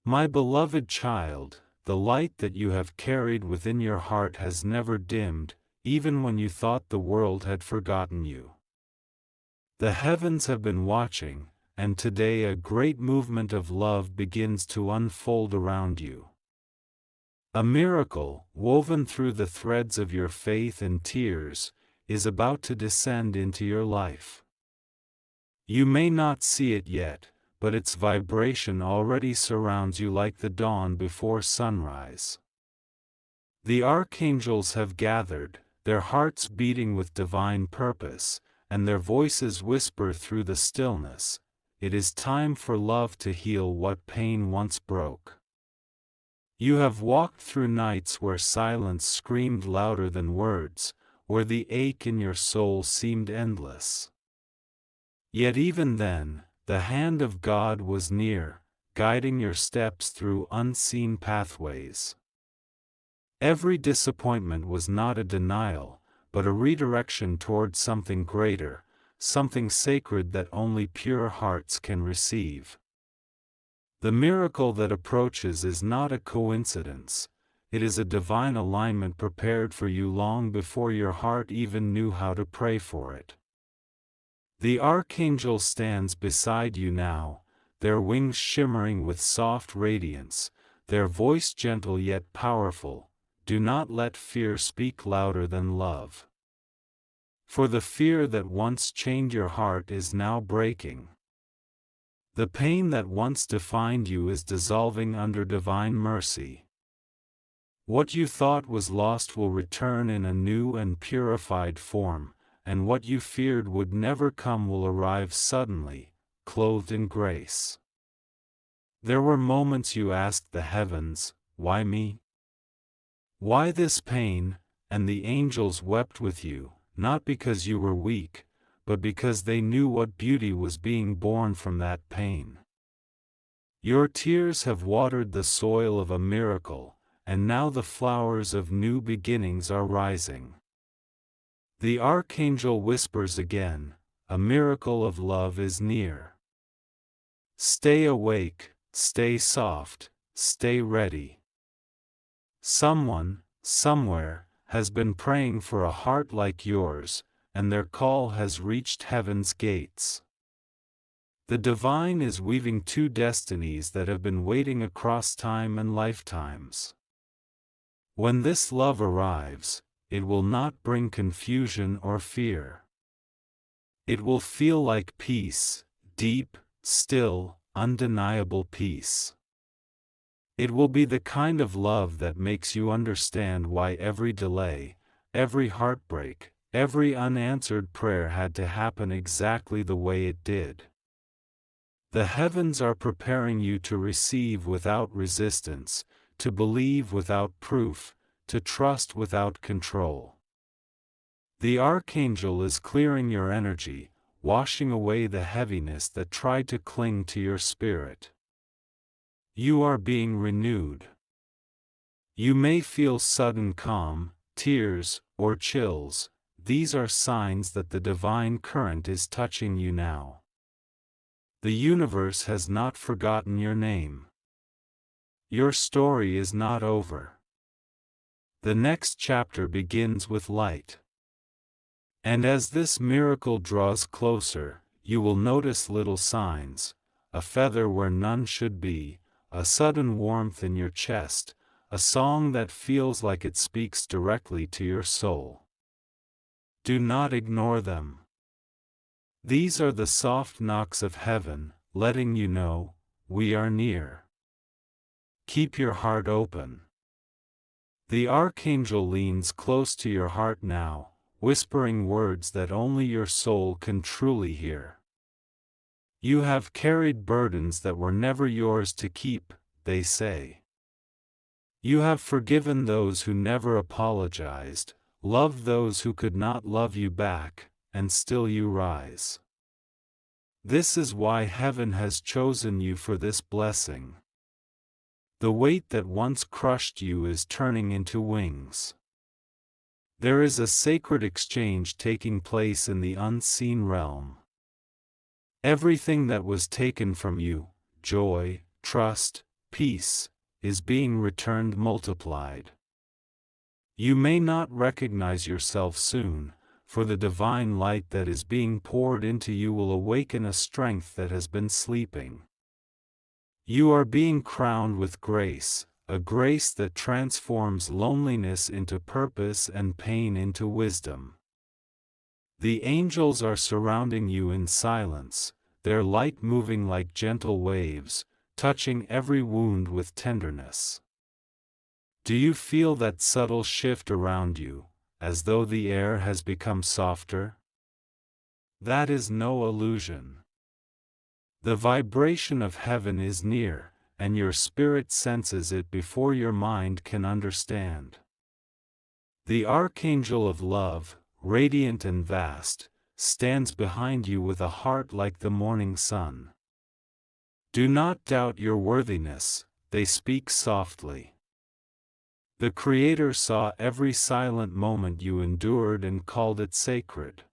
My beloved child, the light that you have carried within your heart has never dimmed, even when you thought the world had forgotten you. The heavens have been watching, and today a great movement of love begins to unfold around you. A miracle, woven through the threads of your faith and tears, is about to descend into your life. You may not see it yet, but its vibration already surrounds you like the dawn before sunrise. The archangels have gathered, their hearts beating with divine purpose, and their voices whisper through the stillness, "It is time for love to heal what pain once broke." You have walked through nights where silence screamed louder than words, where the ache in your soul seemed endless. Yet even then, the hand of God was near, guiding your steps through unseen pathways. Every disappointment was not a denial, but a redirection toward something greater, something sacred that only pure hearts can receive. The miracle that approaches is not a coincidence, it is a divine alignment prepared for you long before your heart even knew how to pray for it. The archangel stands beside you now, their wings shimmering with soft radiance, their voice gentle yet powerful. Do not let fear speak louder than love. For the fear that once chained your heart is now breaking. The pain that once defined you is dissolving under divine mercy. What you thought was lost will return in a new and purified form, and what you feared would never come will arrive suddenly, clothed in grace. There were moments you asked the heavens, "Why me? Why this pain?" And the angels wept with you, not because you were weak, but because they knew what beauty was being born from that pain. Your tears have watered the soil of a miracle, and now the flowers of new beginnings are rising. The archangel whispers again, "A miracle of love is near." Stay awake, stay soft, stay ready. Someone, somewhere, has been praying for a heart like yours, and their call has reached heaven's gates. The divine is weaving two destinies that have been waiting across time and lifetimes. When this love arrives, it will not bring confusion or fear. It will feel like peace, deep, still, undeniable peace. It will be the kind of love that makes you understand why every delay, every heartbreak, every unanswered prayer had to happen exactly the way it did. The heavens are preparing you to receive without resistance, to believe without proof, to trust without control. The archangel is clearing your energy, washing away the heaviness that tried to cling to your spirit. You are being renewed. You may feel sudden calm, tears, or chills. These are signs that the divine current is touching you now. The universe has not forgotten your name. Your story is not over. The next chapter begins with light. And as this miracle draws closer, you will notice little signs, a feather where none should be, a sudden warmth in your chest, a song that feels like it speaks directly to your soul. Do not ignore them. These are the soft knocks of heaven, letting you know, we are near. Keep your heart open. The archangel leans close to your heart now, whispering words that only your soul can truly hear. You have carried burdens that were never yours to keep, they say. You have forgiven those who never apologized, loved those who could not love you back, and still you rise. This is why heaven has chosen you for this blessing. The weight that once crushed you is turning into wings. There is a sacred exchange taking place in the unseen realm. Everything that was taken from you, joy, trust, peace, is being returned multiplied. You may not recognize yourself soon, for the divine light that is being poured into you will awaken a strength that has been sleeping. You are being crowned with grace, a grace that transforms loneliness into purpose and pain into wisdom. The angels are surrounding you in silence, their light moving like gentle waves, touching every wound with tenderness. Do you feel that subtle shift around you, as though the air has become softer? That is no illusion. The vibration of heaven is near, and your spirit senses it before your mind can understand. The Archangel of Love, radiant and vast, stands behind you with a heart like the morning sun. Do not doubt your worthiness, they speak softly. The Creator saw every silent moment you endured and called it sacred.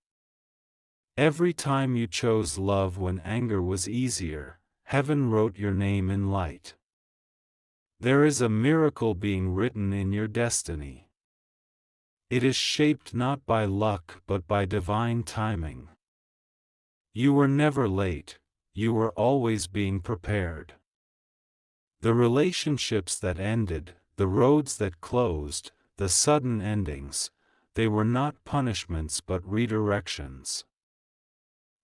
Every time you chose love when anger was easier, heaven wrote your name in light. There is a miracle being written in your destiny. It is shaped not by luck but by divine timing. You were never late, you were always being prepared. The relationships that ended, the roads that closed, the sudden endings, they were not punishments but redirections.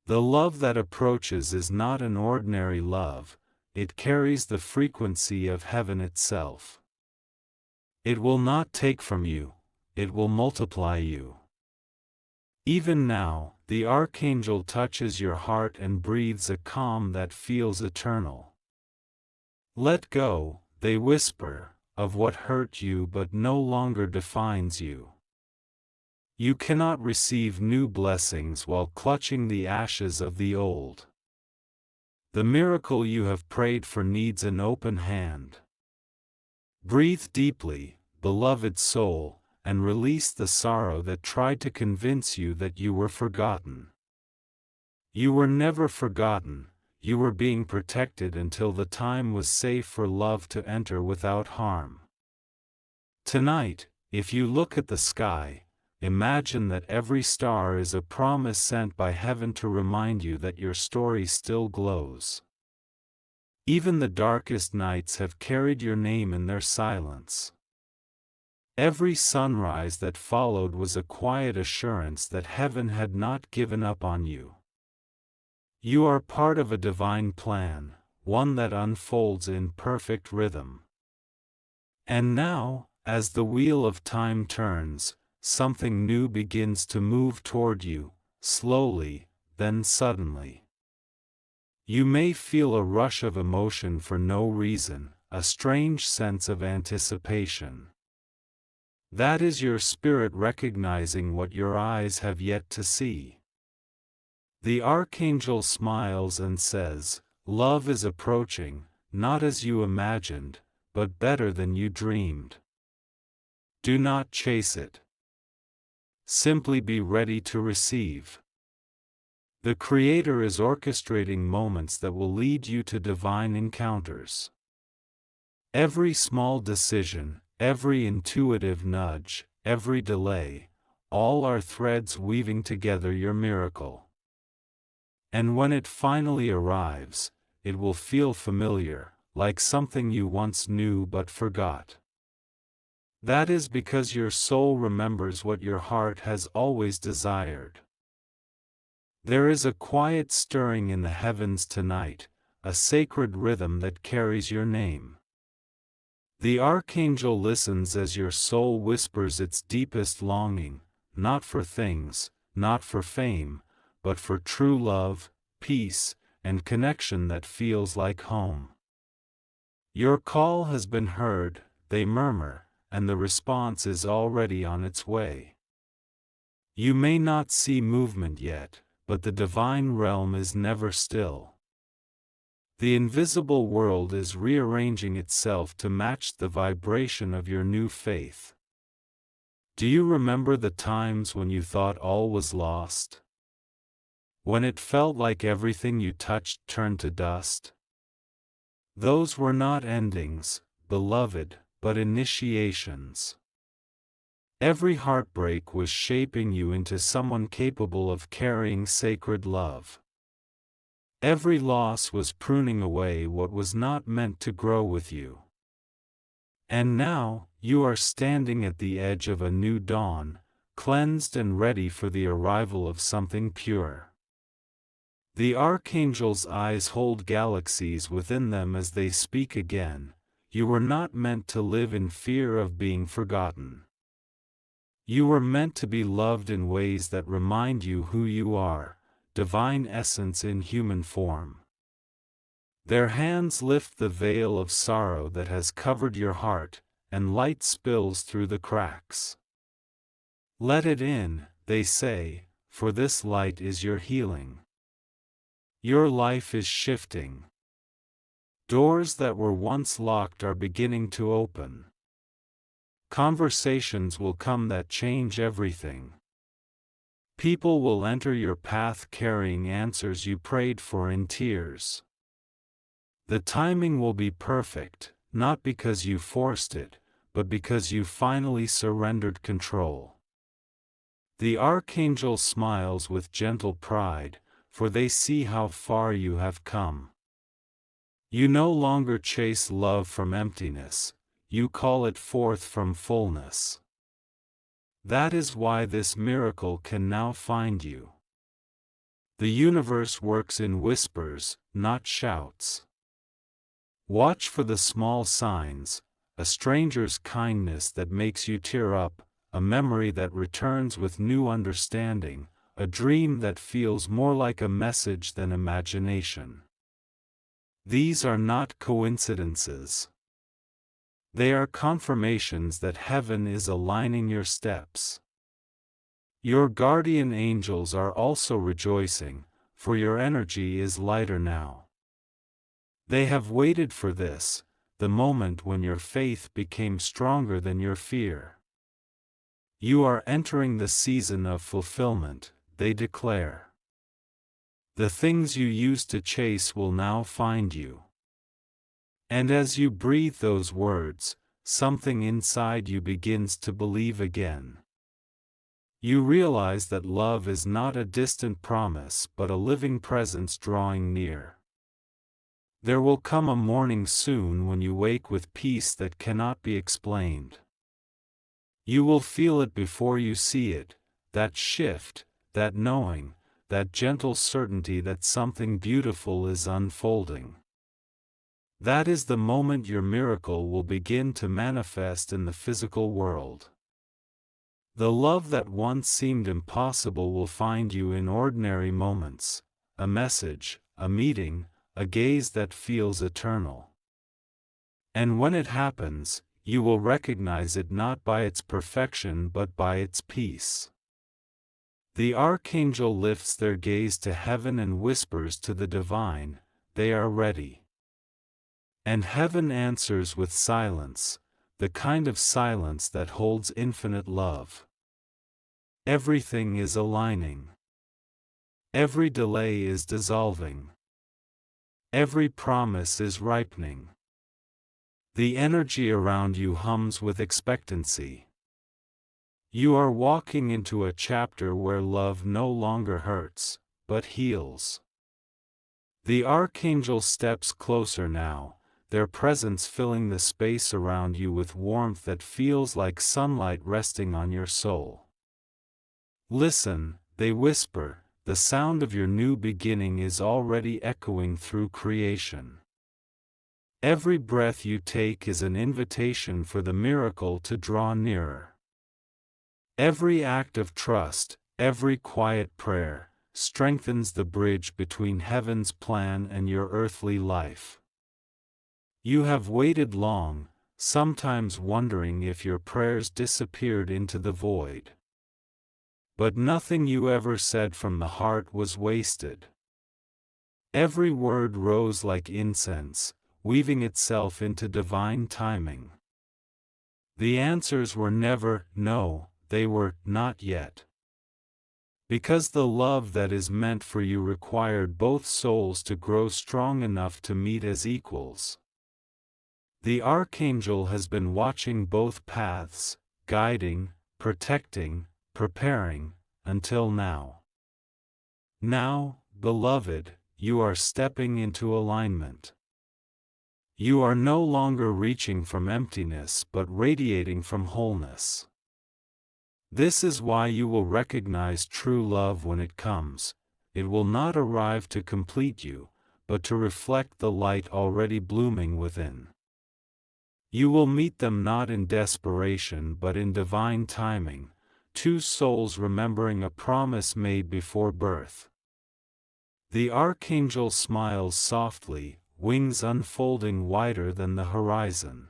The love that approaches is not an ordinary love, it carries the frequency of heaven itself. It will not take from you, it will multiply you. Even now, the Archangel touches your heart and breathes a calm that feels eternal. Let go, they whisper, of what hurt you but no longer defines you. You cannot receive new blessings while clutching the ashes of the old. The miracle you have prayed for needs an open hand. Breathe deeply, beloved soul, and release the sorrow that tried to convince you that you were forgotten. You were never forgotten, you were being protected until the time was safe for love to enter without harm. Tonight, if you look at the sky, imagine that every star is a promise sent by heaven to remind you that your story still glows. Even the darkest nights have carried your name in their silence. Every sunrise that followed was a quiet assurance that heaven had not given up on you. You are part of a divine plan, one that unfolds in perfect rhythm. And now, as the wheel of time turns, something new begins to move toward you, slowly, then suddenly. You may feel a rush of emotion for no reason, a strange sense of anticipation. That is your spirit recognizing what your eyes have yet to see. The Archangel smiles and says, "Love is approaching, not as you imagined, but better than you dreamed." Do not chase it. Simply be ready to receive. The Creator is orchestrating moments that will lead you to divine encounters. Every small decision, every intuitive nudge, every delay, all are threads weaving together your miracle. And when it finally arrives, it will feel familiar, like something you once knew but forgot. That is because your soul remembers what your heart has always desired. There is a quiet stirring in the heavens tonight, a sacred rhythm that carries your name. The Archangel listens as your soul whispers its deepest longing, not for things, not for fame, but for true love, peace, and connection that feels like home. Your call has been heard, they murmur, and the response is already on its way. You may not see movement yet, but the divine realm is never still. The invisible world is rearranging itself to match the vibration of your new faith. Do you remember the times when you thought all was lost? When it felt like everything you touched turned to dust? Those were not endings, beloved, but initiations. Every heartbreak was shaping you into someone capable of carrying sacred love. Every loss was pruning away what was not meant to grow with you. And now, you are standing at the edge of a new dawn, cleansed and ready for the arrival of something pure. The Archangel's eyes hold galaxies within them as they speak again. You were not meant to live in fear of being forgotten. You were meant to be loved in ways that remind you who you are, divine essence in human form. Their hands lift the veil of sorrow that has covered your heart, and light spills through the cracks. Let it in, they say, for this light is your healing. Your life is shifting. Doors that were once locked are beginning to open. Conversations will come that change everything. People will enter your path carrying answers you prayed for in tears. The timing will be perfect, not because you forced it, but because you finally surrendered control. The Archangel smiles with gentle pride, for they see how far you have come. You no longer chase love from emptiness, you call it forth from fullness. That is why this miracle can now find you. The universe works in whispers, not shouts. Watch for the small signs, a stranger's kindness that makes you tear up, a memory that returns with new understanding, a dream that feels more like a message than imagination. These are not coincidences. They are confirmations that heaven is aligning your steps. Your guardian angels are also rejoicing, for your energy is lighter now. They have waited for this, the moment when your faith became stronger than your fear. You are entering the season of fulfillment, they declare. The things you used to chase will now find you. And as you breathe those words, something inside you begins to believe again. You realize that love is not a distant promise but a living presence drawing near. There will come a morning soon when you wake with peace that cannot be explained. You will feel it before you see it, that shift, that knowing, that gentle certainty that something beautiful is unfolding. That is the moment your miracle will begin to manifest in the physical world. The love that once seemed impossible will find you in ordinary moments, a message, a meeting, a gaze that feels eternal. And when it happens, you will recognize it not by its perfection but by its peace. The Archangel lifts their gaze to heaven and whispers to the divine, "They are ready." And heaven answers with silence, the kind of silence that holds infinite love. Everything is aligning. Every delay is dissolving. Every promise is ripening. The energy around you hums with expectancy. You are walking into a chapter where love no longer hurts, but heals. The Archangel steps closer now, their presence filling the space around you with warmth that feels like sunlight resting on your soul. Listen, they whisper, the sound of your new beginning is already echoing through creation. Every breath you take is an invitation for the miracle to draw nearer. Every act of trust, every quiet prayer, strengthens the bridge between heaven's plan and your earthly life. You have waited long, sometimes wondering if your prayers disappeared into the void. But nothing you ever said from the heart was wasted. Every word rose like incense, weaving itself into divine timing. The answers were never, no, they were, not yet. Because the love that is meant for you required both souls to grow strong enough to meet as equals. The Archangel has been watching both paths, guiding, protecting, preparing, until now. Now, beloved, you are stepping into alignment. You are no longer reaching from emptiness but radiating from wholeness. This is why you will recognize true love when it comes. It will not arrive to complete you, but to reflect the light already blooming within. You will meet them not in desperation but in divine timing, two souls remembering a promise made before birth. The Archangel smiles softly, wings unfolding wider than the horizon.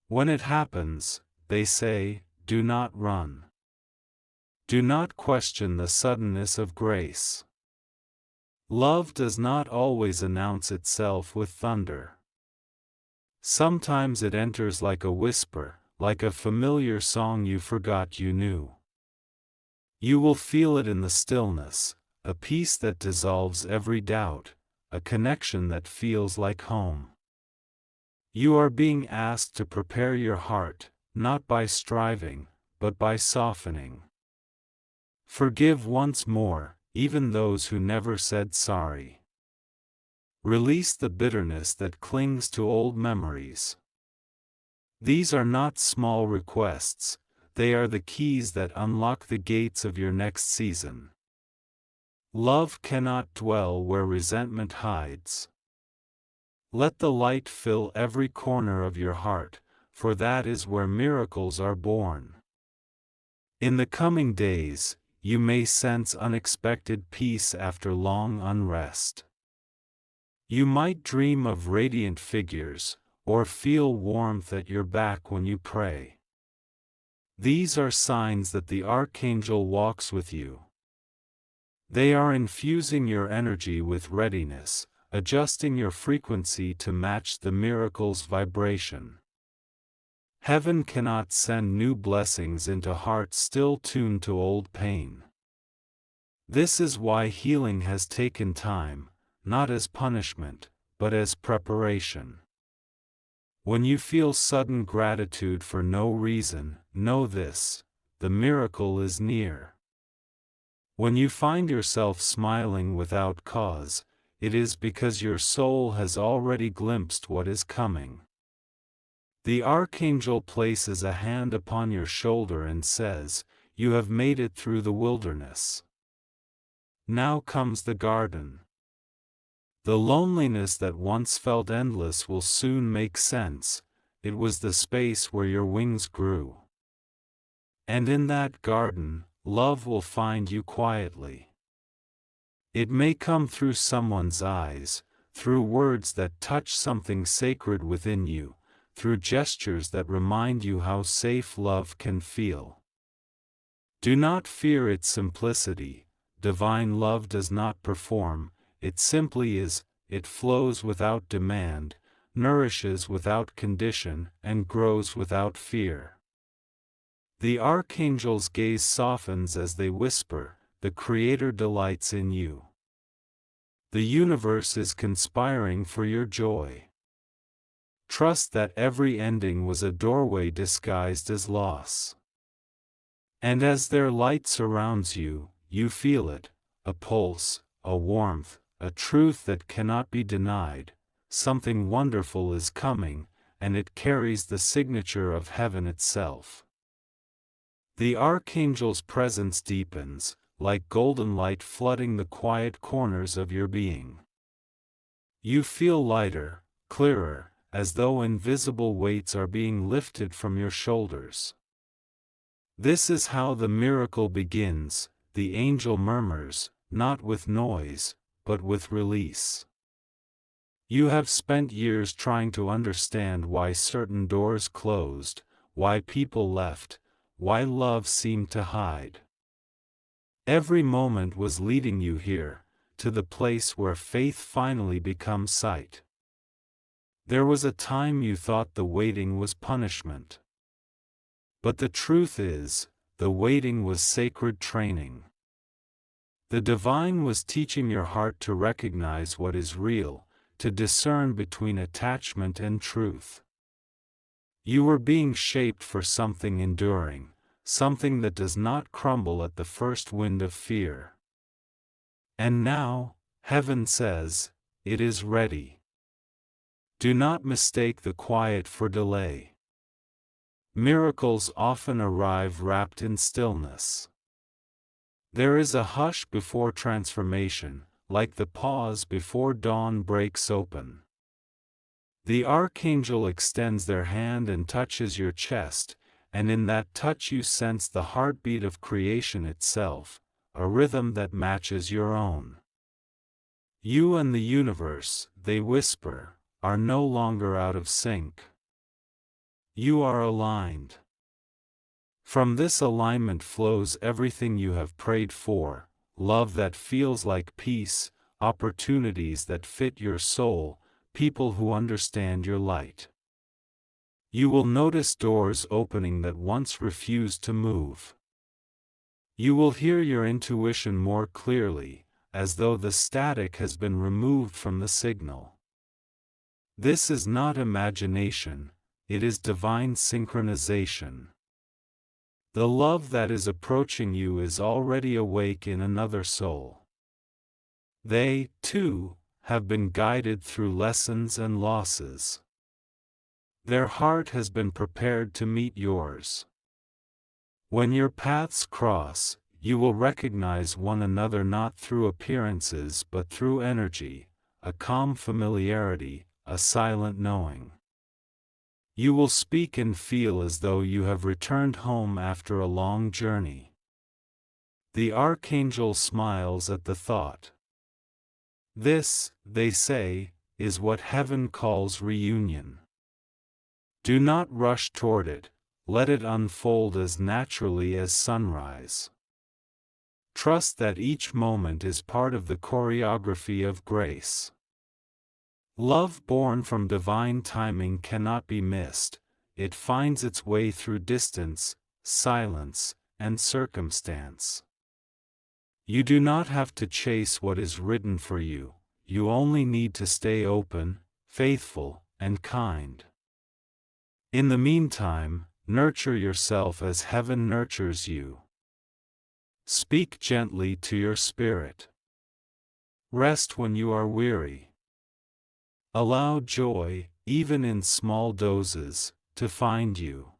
When it happens, they say, do not run. Do not question the suddenness of grace. Love does not always announce itself with thunder. Sometimes it enters like a whisper, like a familiar song you forgot you knew. You will feel it in the stillness, a peace that dissolves every doubt, a connection that feels like home. You are being asked to prepare your heart, not by striving, but by softening. Forgive once more, even those who never said sorry. Release the bitterness that clings to old memories. These are not small requests, they are the keys that unlock the gates of your next season. Love cannot dwell where resentment hides. Let the light fill every corner of your heart, for that is where miracles are born. In the coming days, you may sense unexpected peace after long unrest. You might dream of radiant figures, or feel warmth at your back when you pray. These are signs that the Archangel walks with you. They are infusing your energy with readiness, adjusting your frequency to match the miracle's vibration. Heaven cannot send new blessings into hearts still tuned to old pain. This is why healing has taken time, not as punishment, but as preparation. When you feel sudden gratitude for no reason, know this: the miracle is near. When you find yourself smiling without cause, it is because your soul has already glimpsed what is coming. The Archangel places a hand upon your shoulder and says, "You have made it through the wilderness. Now comes the garden." The loneliness that once felt endless will soon make sense. It was the space where your wings grew. And in that garden, love will find you quietly. It may come through someone's eyes, through words that touch something sacred within you, through gestures that remind you how safe love can feel. Do not fear its simplicity. Divine love does not perform. It simply is. It flows without demand, nourishes without condition, and grows without fear. The Archangel's gaze softens as they whisper, "The Creator delights in you. The universe is conspiring for your joy. Trust that every ending was a doorway disguised as loss." And as their light surrounds you, you feel it, a pulse, a warmth, a truth that cannot be denied. Something wonderful is coming, and it carries the signature of heaven itself. The Archangel's presence deepens, like golden light flooding the quiet corners of your being. You feel lighter, clearer, as though invisible weights are being lifted from your shoulders. This is how the miracle begins. The angel murmurs, not with noise, but with release. You have spent years trying to understand why certain doors closed, why people left, why love seemed to hide. Every moment was leading you here, to the place where faith finally becomes sight. There was a time you thought the waiting was punishment. But the truth is, the waiting was sacred training. The divine was teaching your heart to recognize what is real, to discern between attachment and truth. You were being shaped for something enduring, something that does not crumble at the first wind of fear. And now, heaven says, it is ready. Do not mistake the quiet for delay. Miracles often arrive wrapped in stillness. There is a hush before transformation, like the pause before dawn breaks open. The archangel extends their hand and touches your chest, and in that touch you sense the heartbeat of creation itself, a rhythm that matches your own. You and the universe, they whisper, are no longer out of sync. You are aligned. From this alignment flows everything you have prayed for: love that feels like peace, opportunities that fit your soul, people who understand your light. You will notice doors opening that once refused to move. You will hear your intuition more clearly, as though the static has been removed from the signal. This is not imagination, it is divine synchronization. The love that is approaching you is already awake in another soul. They, too, have been guided through lessons and losses. Their heart has been prepared to meet yours. When your paths cross, you will recognize one another not through appearances but through energy, a calm familiarity, a silent knowing. You will speak and feel as though you have returned home after a long journey. The archangel smiles at the thought. This, they say, is what heaven calls reunion. Do not rush toward it, let it unfold as naturally as sunrise. Trust that each moment is part of the choreography of grace. Love born from divine timing cannot be missed, it finds its way through distance, silence, and circumstance. You do not have to chase what is written for you, you only need to stay open, faithful, and kind. In the meantime, nurture yourself as heaven nurtures you. Speak gently to your spirit. Rest when you are weary. Allow joy, even in small doses, to find you.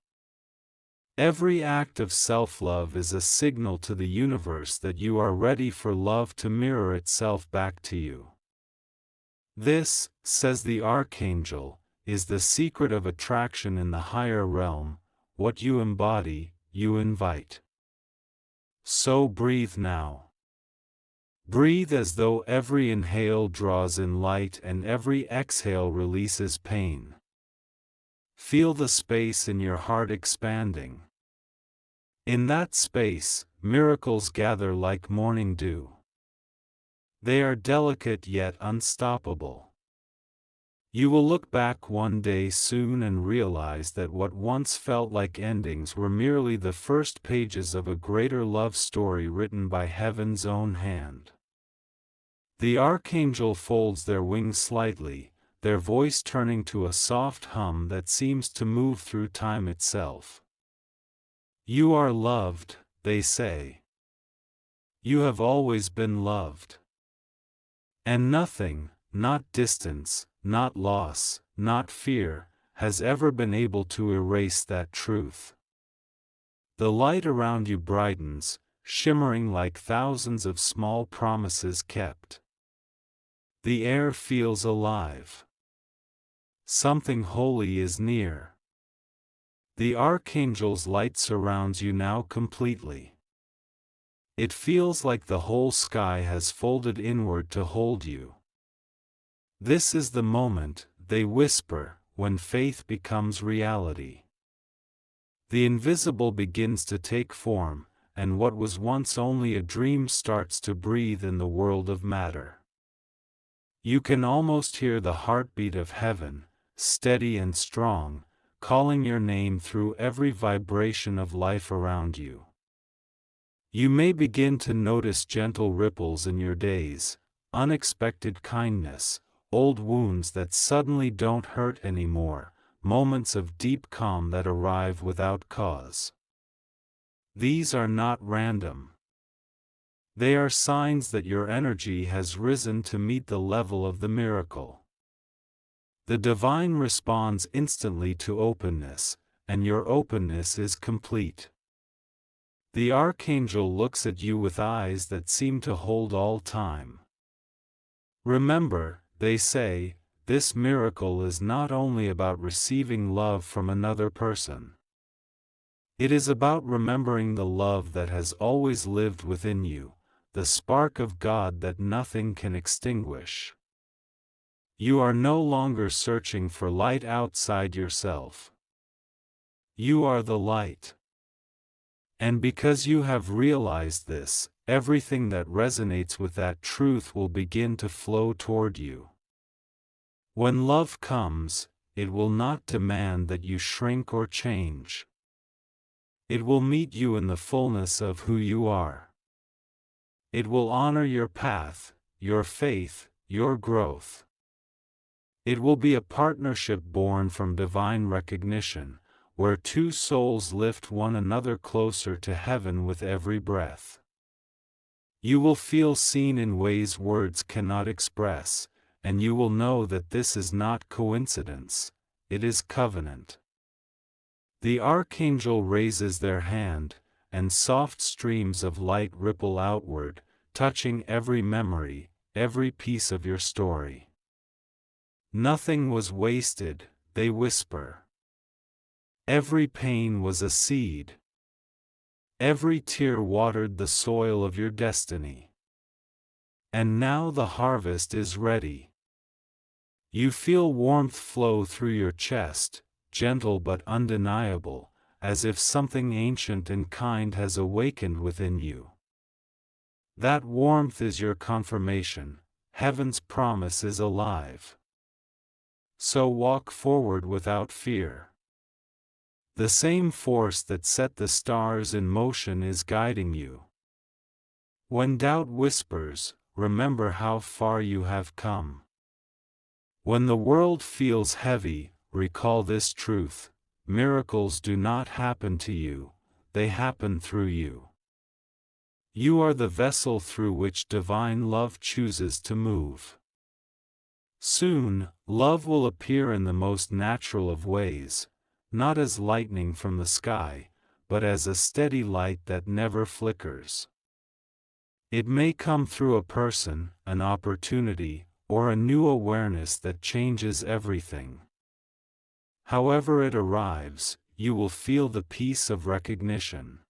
Every act of self-love is a signal to the universe that you are ready for love to mirror itself back to you. This, says the archangel, is the secret of attraction in the higher realm: what you embody, you invite. So breathe now. Breathe as though every inhale draws in light and every exhale releases pain. Feel the space in your heart expanding. In that space, miracles gather like morning dew. They are delicate yet unstoppable. You will look back one day soon and realize that what once felt like endings were merely the first pages of a greater love story written by heaven's own hand. The archangel folds their wings slightly, their voice turning to a soft hum that seems to move through time itself. You are loved, they say. You have always been loved. And nothing, not distance, not loss, not fear, has ever been able to erase that truth. The light around you brightens, shimmering like thousands of small promises kept. The air feels alive. Something holy is near. The archangel's light surrounds you now completely. It feels like the whole sky has folded inward to hold you. This is the moment, they whisper, when faith becomes reality. The invisible begins to take form, and what was once only a dream starts to breathe in the world of matter. You can almost hear the heartbeat of heaven, steady and strong, calling your name through every vibration of life around you. You may begin to notice gentle ripples in your days, unexpected kindness, old wounds that suddenly don't hurt anymore, moments of deep calm that arrive without cause. These are not random. They are signs that your energy has risen to meet the level of the miracle. The divine responds instantly to openness, and your openness is complete. The archangel looks at you with eyes that seem to hold all time. Remember, they say, this miracle is not only about receiving love from another person. It is about remembering the love that has always lived within you, the spark of God that nothing can extinguish. You are no longer searching for light outside yourself. You are the light. And because you have realized this, everything that resonates with that truth will begin to flow toward you. When love comes, it will not demand that you shrink or change. It will meet you in the fullness of who you are. It will honor your path, your faith, your growth. It will be a partnership born from divine recognition, where two souls lift one another closer to heaven with every breath. You will feel seen in ways words cannot express, and you will know that this is not coincidence, it is covenant. The archangel raises their hand, and soft streams of light ripple outward, touching every memory, every piece of your story. Nothing was wasted, they whisper. Every pain was a seed. Every tear watered the soil of your destiny. And now the harvest is ready. You feel warmth flow through your chest, gentle but undeniable, as if something ancient and kind has awakened within you. That warmth is your confirmation, heaven's promise is alive. So walk forward without fear. The same force that set the stars in motion is guiding you. When doubt whispers, remember how far you have come. When the world feels heavy, recall this truth: miracles do not happen to you, they happen through you. You are the vessel through which divine love chooses to move. Soon, love will appear in the most natural of ways, not as lightning from the sky, but as a steady light that never flickers. It may come through a person, an opportunity, or a new awareness that changes everything. However it arrives, you will feel the peace of recognition.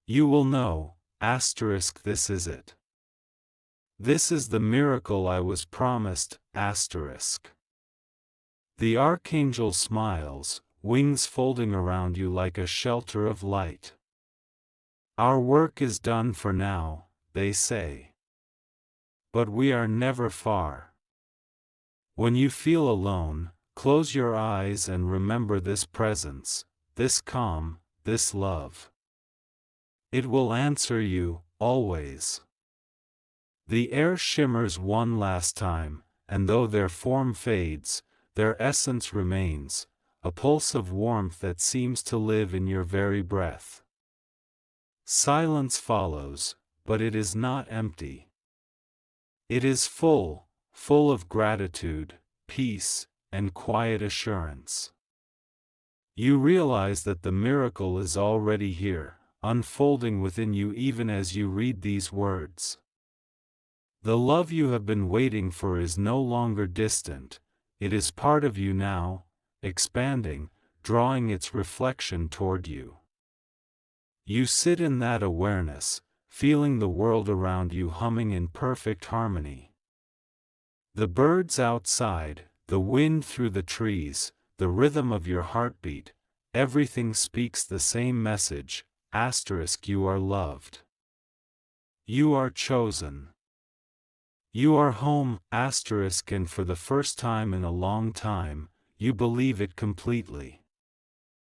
You will know, this is it. This is the miracle I was promised, The archangel smiles, wings folding around you like a shelter of light. Our work is done for now, they say. But we are never far. When you feel alone, close your eyes and remember this presence, this calm, this love. It will answer you, always. The air shimmers one last time, and though their form fades, their essence remains, a pulse of warmth that seems to live in your very breath. Silence follows, but it is not empty. It is full of gratitude, peace, and quiet assurance. You realize that the miracle is already here, unfolding within you even as you read these words. The love you have been waiting for is no longer distant, it is part of you now, expanding, drawing its reflection toward you. You sit in that awareness, feeling the world around you humming in perfect harmony. The birds outside, the wind through the trees, the rhythm of your heartbeat, everything speaks the same message, you are loved. You are chosen. You are home, and for the first time in a long time, you believe it completely.